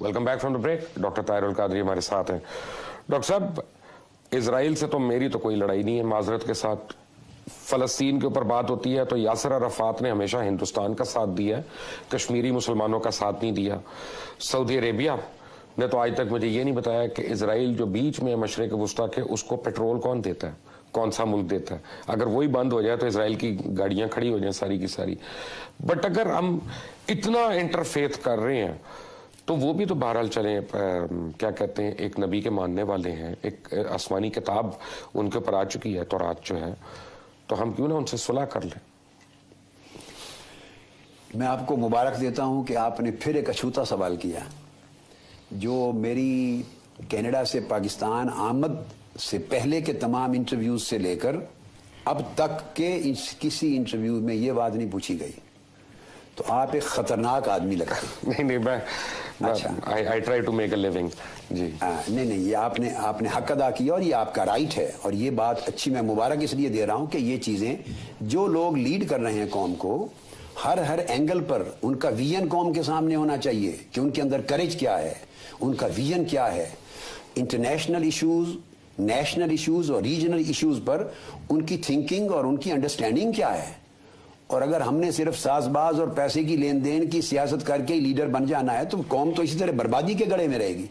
Welcome back from the break. Doctor Tahir al Qadri हमारे साथ हैं। डॉक्टर साहब, इजराइल से तो मेरी तो कोई लड़ाई नहीं है, माजरत के साथ। फलस्तीन के ऊपर बात होती है तो यासर अराफात ने हमेशा हिंदुस्तान का साथ दिया है, कश्मीरी मुसलमानों का साथ नहीं दिया। सऊदी अरेबिया ने तो आज तक मुझे ये नहीं बताया कि इजराइल जो बीच में मशरिक वस्ता के, उसको पेट्रोल कौन देता है, कौन सा मुल्क देता है। अगर वही बंद हो जाए तो इजराइल की गाड़ियां खड़ी हो जाएं सारी की सारी। बट अगर हम इतना इंटरफेथ कर रहे हैं तो वो भी तो बहरहाल चले क्या कहते हैं, एक नबी के मानने वाले हैं, एक आसमानी किताब उनके ऊपर आ चुकी है, तौरात जो है, तो हम क्यों ना उनसे सुलह कर लें। मैं आपको मुबारक देता हूं कि आपने फिर एक अछूता सवाल किया। जो मेरी कनाडा से पाकिस्तान आमद से पहले के तमाम इंटरव्यूज से लेकर अब तक के किसी इंटरव्यू में ये बात नहीं पूछी गई, तो आप एक खतरनाक आदमी लगते हैं। नहीं, मैं अच्छा, I try to make a living जी। नहीं, ये आपने हक अदा किया और ये आपका राइट है, और ये बात अच्छी, मैं मुबारक इसलिए दे रहा हूं कि ये चीजें जो लोग लीड कर रहे हैं कौम को, हर एंगल पर उनका विजन कौम के सामने होना चाहिए कि उनके अंदर करेज क्या है, उनका विजन क्या है। इंटरनेशनल इश्यूज, नेशनल इश्यूज और रीजनल इश्यूज पर उनकी थिंकिंग और उनकी अंडरस्टैंडिंग क्या है। और अगर हमने सिर्फ साजबाज और पैसे की लेन देन की सियासत करके ही लीडर बन जाना है तो कौम तो इसी तरह बर्बादी के गड़े में रहेगी।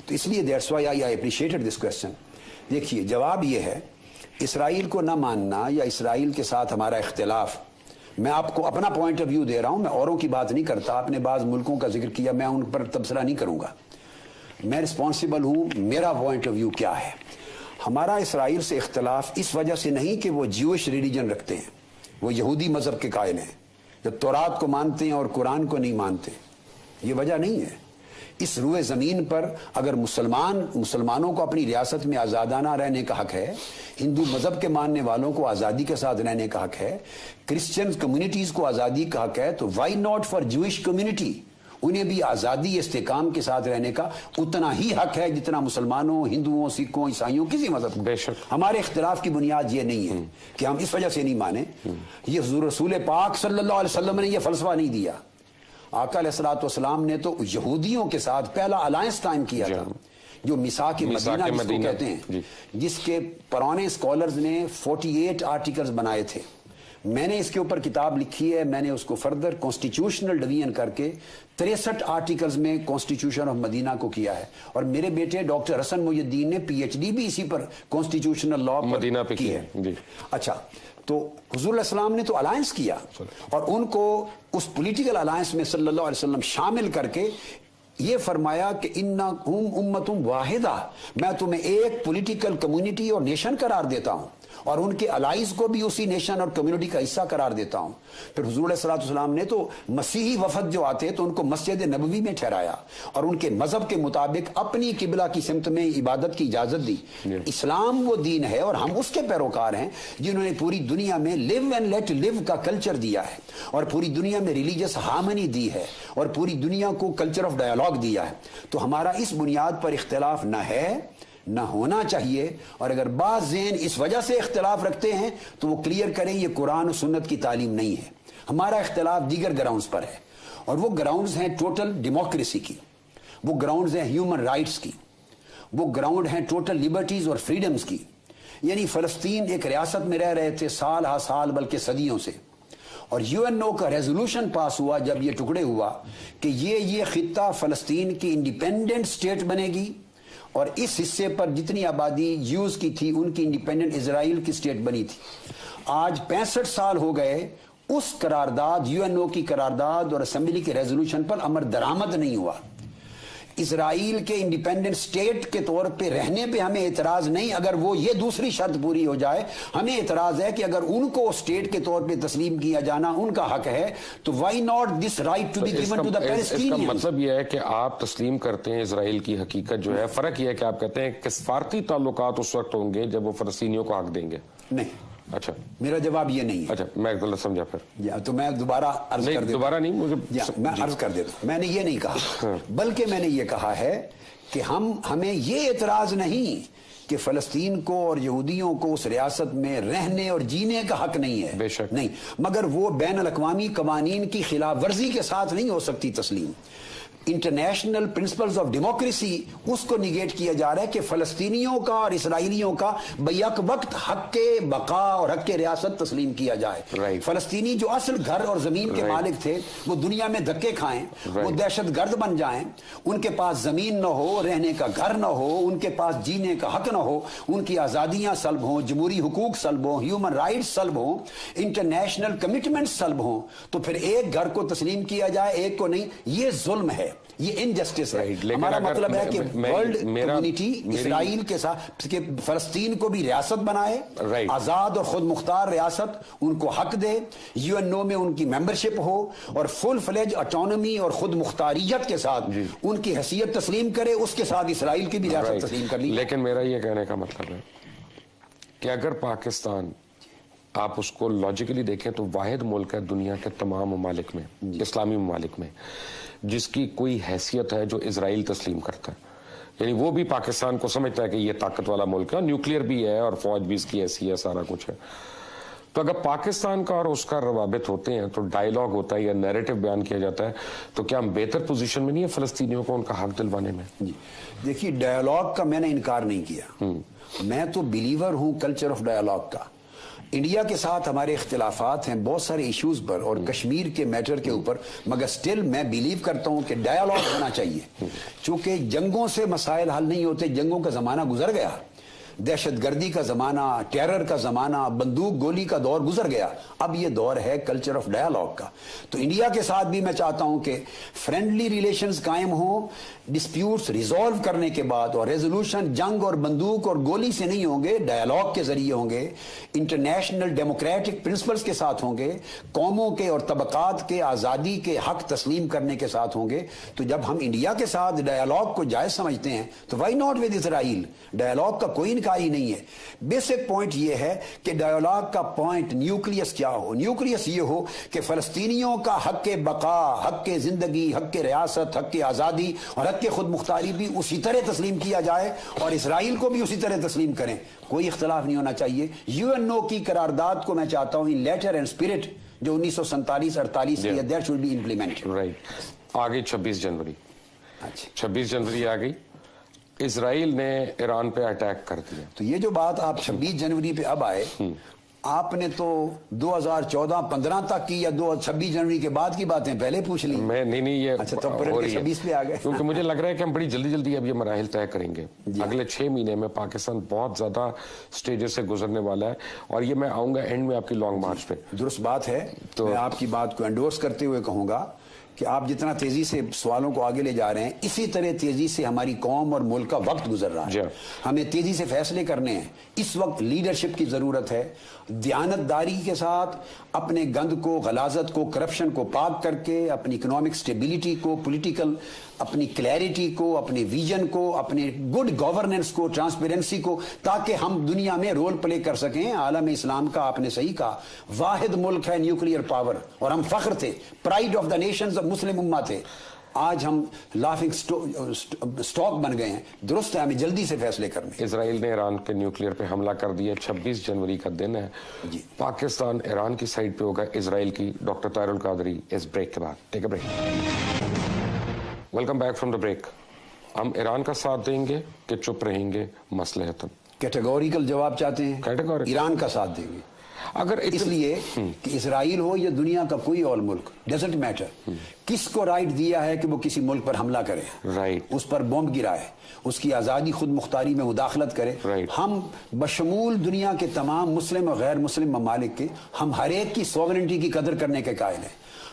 तो इसलिए that's why I appreciated this question. देखिए, जवाब ये है, इसराइल को ना मानना या इसराइल के साथ हमारा इख्तिलाफ, मैं आपको अपना पॉइंट ऑफ व्यू दे रहा हूं, मैं औरों की बात नहीं करता। आपने बाज मुल्कों का जिक्र किया, मैं उन पर तबसरा नहीं करूंगा। मैं रिस्पॉन्सिबल हूं, मेरा पॉइंट ऑफ व्यू क्या है। हमारा इसराइल से इख्तिलाफ इस वजह से नहीं कि वो ज्यूइश रिलीजन रखते हैं, वो यहूदी मजहब के कायल हैं, जो तौरात को मानते हैं और कुरान को नहीं मानते। ये वजह नहीं है। इस रुए जमीन पर अगर मुसलमानों को अपनी रियासत में आजादाना रहने का हक है, हिंदू मजहब के मानने वालों को आजादी के साथ रहने का हक है, क्रिश्चियन कम्युनिटीज को आजादी का हक है, तो why not for Jewish community, उन्हें भी आजादी इस्तेकाम के साथ रहने का उतना ही हक है जितना मुसलमानों, हिंदुओं, सिखों, ईसाइयों, किसी मजहब। बेशक हमारे इख्तिलाफ की बुनियाद ये नहीं है कि हम इस वजह से नहीं माने। ये हुजूर रसूल पाक सल्लल्लाहु अलैहि वसल्लम ने ये फलसफा नहीं दिया। आका अलैहिस्सलातु वस्सलाम ने तो यहूदियों के साथ पहला अलायंस कायम किया था, जो मिसाक मदीना जिसको कहते हैं, जिसके पुराने स्कॉलर्स ने 48 आर्टिकल्स बनाए थे। मैंने इसके ऊपर किताब लिखी है, मैंने उसको फर्दर कॉन्स्टिट्यूशनल डिवीजन करके 63 आर्टिकल्स में कॉन्स्टिट्यूशन ऑफ मदीना को किया है। और मेरे बेटे डॉक्टर हसन मुहिउद्दीन ने पीएचडी भी इसी पर कॉन्स्टिट्यूशनल लॉ मदीना पे की है जी। अच्छा, तो हुजूर अलैहिस्सलाम ने तो अलायंस किया और उनको उस पॉलिटिकल अलायंस में सल्लल्लाहु अलैहि वसल्लम शामिल करके ये फरमाया कि इन्नकुम उम्मतुम वाहिदा, मैं तुम्हें एक पॉलिटिकल कम्युनिटी और नेशन करार देता हूं और उनके अलाइज को भी उसी नेशन और कम्युनिटी का हिस्सा करार देता हूं। फिर हुजूर अलैहि सलाम ने तो मसीही वफद जो आते तो उनको मस्जिद नबवी में ठहराया और उनके मजहब के मुताबिक अपनी किबला की सिमत में इबादत की इजाजत दी। इस्लाम वो दीन है और हम उसके पैरोकार हैं जिन्होंने पूरी दुनिया में लिव एंड लेट लिव का कल्चर दिया है और पूरी दुनिया में रिलीजियस हार्मनी दी है और पूरी दुनिया को कल्चर ऑफ डायलॉग दिया है। तो हमारा इस बुनियाद पर इख्तिलाफ न है, ना होना चाहिए। और अगर बाज़ ज़हन इस वजह से इख्तिलाफ रखते हैं तो वो क्लियर करें ये कुरान और सुन्नत की तालीम नहीं है। हमारा इख्तिलाफ दीगर ग्राउंड्स पर है और वो ग्राउंड्स हैं टोटल डेमोक्रेसी की, वो ग्राउंड्स हैं ह्यूमन राइट्स की, वो ग्राउंड हैं टोटल लिबर्टीज और फ्रीडम्स की। यानी फलस्तीन एक रियासत में रह रहे थे साल हा साल बल्कि सदियों से, और यूएनओ का रेजोल्यूशन पास हुआ जब ये टुकड़े हुआ कि ये खित्ता फलस्तीन की इंडिपेंडेंट स्टेट बनेगी और इस हिस्से पर जितनी आबादी ज्यूज की थी उनकी इंडिपेंडेंट इजराइल की स्टेट बनी थी। आज 65 साल हो गए, उस करारदाद, यूएनओ की करारदाद और असेंबली के रेजोल्यूशन पर अमल दरामद नहीं हुआ। इजराइल के इंडिपेंडेंट स्टेट के तौर पे रहने पे हमें एतराज नहीं, अगर वो ये दूसरी शर्त पूरी हो जाए, हमें एतराज है कि अगर उनको स्टेट के तौर पे तस्लीम किया जाना उनका हक है तो why not this right to be given to the Palestinians. इसका मतलब यह है कि आप तस्लीम करते हैं इजराइल की हकीकत जो है। फर्क यह है कि आप कहते हैं कि सफारती ताल्लुकात उस वक्त होंगे जब वो फलस्तीनियों को हक देंगे। नहीं, अच्छा, मेरा जवाब ये नहीं है। अच्छा, मैं गलत समझा फिर। तो मैं दोबारा अर्ज कर देता, दोबारा नहीं, मुझे मैं अर्ज कर देता हूं। मैंने ये नहीं कहा, बल्कि मैंने ये कहा है कि हमें ये एतराज नहीं कि फलस्तीन को और यहूदियों को उस रियासत में रहने और जीने का हक नहीं है, बेशक नहीं, मगर वो बैन अल अक़वामी कवानीन की खिलाफ वर्जी के साथ नहीं हो सकती तस्लीम। इंटरनेशनल प्रिंसिपल्स ऑफ डेमोक्रेसी उसको निगेट किया जा रहा है कि फलस्तीनियों का और इसराइलियों का बैक वक्त हक के बका और हक के रियासत तस्लीम किया जाए। फलस्तीनी जो असल घर और जमीन के मालिक थे वो दुनिया में धक्के खाएं, वो दहशत गर्द बन जाएं, उनके पास जमीन न हो, रहने का घर न हो, उनके पास जीने का हक न हो, उनकी आजादियां सल्ब हों, जमहूरी हुकूक सल्ब हों, ह्यूमन राइट्स सल्ब हों, इंटरनेशनल कमिटमेंट सल्ब हों, तो फिर एक घर को तस्लीम किया जाए, एक को नहीं। ये जुल्म है, ये इनजस्टिस है। हमारा मतलब है कि वर्ल्ड कम्युनिटी इसराइल के साथ कि फलस्तीन को भी रियासत बनाए, आजाद और खुद मुख्तार रियासत, उनको हक दे, यूएनओ में उनकी मेंबरशिप हो और फुल फ्लेज ऑटोनॉमी और खुद मुख्तारियत के साथ उनकी हैसियत तस्लीम करे, उसके साथ इसराइल की भी रियासत तस्लीम कर ली। लेकिन मेरा ये कहने का मतलब है कि अगर पाकिस्तान आप उसको लॉजिकली देखें तो वाहिद मुल्क है दुनिया के तमाम ममालिक में, इस्लामी ममालिक में, जिसकी कोई हैसियत है जो इजराइल तस्लीम करता है। यानी वो भी पाकिस्तान को समझता है कि ये ताकत वाला मुल्क है, न्यूक्लियर भी है और फौज भी इसकी ऐसी है, सारा कुछ है। तो अगर पाकिस्तान का और उसका रवाबित होते हैं तो डायलॉग होता है या नैरेटिव बयान किया जाता है, तो क्या हम बेहतर पोजीशन में नहीं है फलस्तीनियों को उनका हक दिलवाने में? देखिए, डायलॉग का मैंने इनकार नहीं किया, मैं तो बिलीवर हूं कल्चर ऑफ डायलॉग का। इंडिया के साथ हमारे इख्तिलाफात हैं बहुत सारे इश्यूज पर और कश्मीर के मैटर के ऊपर, मगर स्टिल मैं बिलीव करता हूं कि डायलॉग होना चाहिए, चूंकि जंगों से मसाइल हल नहीं होते, जंगों का जमाना गुजर गया, दहशतगर्दी का जमाना, टेरर का जमाना, बंदूक गोली का दौर गुजर गया, अब ये दौर है कल्चर ऑफ डायलॉग का। तो इंडिया के साथ भी मैं चाहता हूं कि फ्रेंडली रिलेशंस कायम हो, डिस्प्यूट्स रिजॉल्व करने के बाद, और रेजोल्यूशन जंग और बंदूक और गोली से नहीं होंगे, डायलॉग के जरिए होंगे, इंटरनेशनल डेमोक्रेटिक प्रिंसिपल्स के साथ होंगे, कौमों के और तबकात के आज़ादी के हक तस्लीम करने के साथ होंगे। तो जब हम इंडिया के साथ डायलॉग को जायज समझते हैं तो why not with Israel? Dialogue का कोई ही नहीं है। बेसिक पॉइंट ये है कि डायलॉग का पॉइंट न्यूक्लियस क्या हो? न्यूक्लियस ये हो कि फलस्तीनियों का हक के बका, हक के जिंदगी, हक के रियासत, हक की आजादी और हक के खुद मुख्तारी भी उसी तरह तस्लीम किया जाए और इसराइल को भी उसी तरह तस्लीम करें, कोई इख्तलाफ नहीं होना चाहिए। यूएनओ की करारदाद को मैं चाहता हूं इन लेटर एंड स्पिरिट जो 1947-48 की, that should be implemented. Right. आ गई 26 जनवरी। 26 जनवरी आ गई, इजराइल ने ईरान पे अटैक कर दिया। तो ये जो बात आप 26 जनवरी पे अब आए, आपने तो 2014-15 तक की या 26 जनवरी के बाद की बातें पहले पूछ ली। मैं नहीं ये अच्छा, तो फिर 26 पे आ गए। क्योंकि मुझे लग रहा है कि हम बड़ी जल्दी जल्दी अब ये मराहिल तय करेंगे। अगले 6 महीने में पाकिस्तान बहुत ज्यादा स्टेजेस से गुजरने वाला है और ये मैं आऊंगा एंड में आपकी लॉन्ग मार्च पे। दुरुस्त बात है। तो मैं आपकी बात को एंडोर्स करते हुए कहूंगा कि आप जितना तेजी से सवालों को आगे ले जा रहे हैं, इसी तरह तेजी से हमारी कौम और मुल्क का वक्त गुजर रहा है। हमें तेजी से फैसले करने हैं। इस वक्त लीडरशिप की जरूरत है। दयानतदारी के साथ अपने गंद को, गलाजत को, करप्शन को पाक करके अपनी इकोनॉमिक स्टेबिलिटी को, पॉलिटिकल अपनी क्लैरिटी को, अपने विजन को, अपने गुड गवर्नेंस को, ट्रांसपेरेंसी को, ताकि हम दुनिया में रोल प्ले कर सकें। आलम इस्लाम का आपने सही कहा, वाहिद मुल्क है न्यूक्लियर पावर, और हम फख्र थे, pride of the nations of Muslim उम्मा थे। आज हम लाफिंग स्टॉक बन गए हैं। दुरुस्त है, हमें जल्दी से फैसले करने। इजराइल ने ईरान के न्यूक्लियर पे हमला कर दिया। 26 जनवरी का दिन है। पाकिस्तान ईरान की साइड पे होगा, इजराइल की। डॉक्टर ताहिरुल कादरी इस ब्रेक के बाद। Take a break. Welcome back from the break. हम ईरान का साथ देंगे कि चुप रहेंगे मसलहतन? कैटेगोरिकल जवाब चाहते हैं। कैटेगोरिकल। ईरान का साथ देंगे, अगर इसलिए कि इसराइल हो या दुनिया का कोई और मुल्क, डजंट मैटर, किसको राइट दिया है कि वो किसी मुल्क पर हमला करे, राइट, उस पर बॉम्ब गिराए, उसकी आज़ादी खुद मुख्तारी में मुदाखलत करे। राइट। हम बशमूल दुनिया के तमाम मुस्लिम और गैर मुस्लिम ममालिक के, हम हर एक की सॉवरेनिटी की कदर करने के कायल हैं।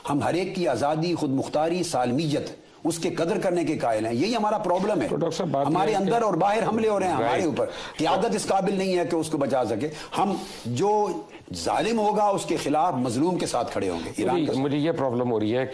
हम हर एक की आज़ादी, खुद मुख्तारी, सालमियत, उसके कदर करने के कायल हैं। यही हमारा प्रॉब्लम है। तो हमारे अंदर और बाहर हमले हो रहे हैं हमारे ऊपर। क़यादत इस काबिल नहीं है कि उसको बचा सके। हम जो जालिम होगा उसके खिलाफ मजलूम के साथ खड़े होंगे। ईरान मुझे ये प्रॉब्लम हो रही है